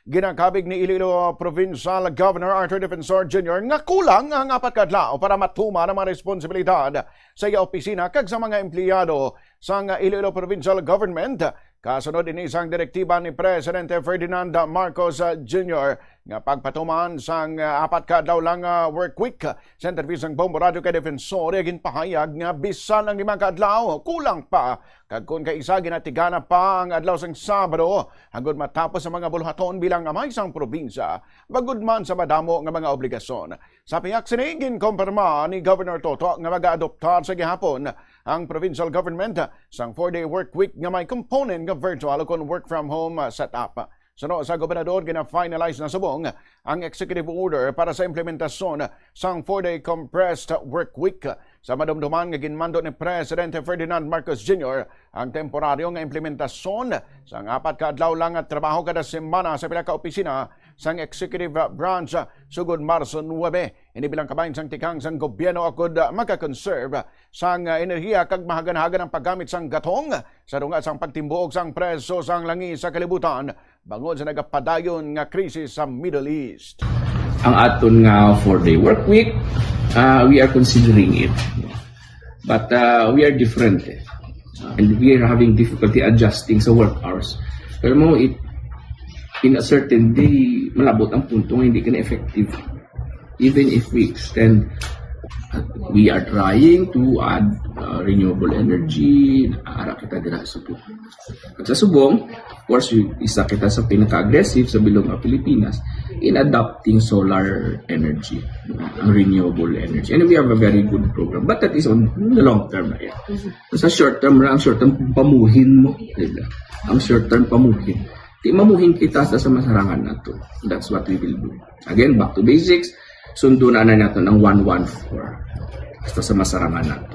ginakabig ni Iloilo Provincial Governor Arthur Defensor Jr. nga kulang ang 4 ka adlaw para matuma ng mga responsibilidad sa iya opisina kag sa mga empleyado sa Iloilo Provincial Government. Kasunod ini isang direktiba ni Presidente Ferdinand Marcos Jr. nga pagpatuman sang 4 ka adlaw lang work week. Sa interview sang Bombo Radio kay Defensor ginpahayag nga bisan ang 5 ka adlaw kulang pa kag kun kay isa ginatigana pa ang adlaw sang Sabado hangtod matapos sa mga buluhaton bilang amay sang probinsya bagud man sa madamo nga mga obligasyon. Sa piyak sini ginkompirma ni Governor Toto nga mag-aadoptar sa gihapon ang provincial government sang 4-day work week nga may component nga virtual o work from home setup. Suno sa gobernador, gina-finalize na subong ang executive order para sa implementasyon sang 4-day compressed work week. Sa madumduman nga ginmando ni Presidente Ferdinand Marcos Jr. ang temporaryo nga implementasyon sang 4 ka adlaw lang at trabaho kada semana sa pila ka opisina sang executive branch sugod Marso 9. Ini bilang kabahin sang tikang sang gobyerno akod makakonserve sang enerhiya kag mahaganahagan ang paggamit sang gatong sa dunga sang pagtimbuog sang preso sang langi sa kalibutan bangod sa nagapadayon nga krisis sa Middle East. Ang aton nga 4-day work week, we are considering it. But we are different. And we are having difficulty adjusting sa work hours. Pero mo, in a certain day, malabot ang punto nga hindi ka na effective. Even if we extend, we are trying to add renewable energy, ara kita dira sa subong. At sa subong, of course, isa kita sa pinaka-aggressive sa bilog ng Pilipinas in adopting solar energy, ang renewable energy. And we have a very good program. But that is on the long term na yan. Sa short term na, ang short term pamuhin mo. Diba? Ang short term pamuhin. Di mamuhin kita sa masarangan na to. That's what we will do. Again, back to basics. Sundo na natin ng 114 hasta sa masarangan nato.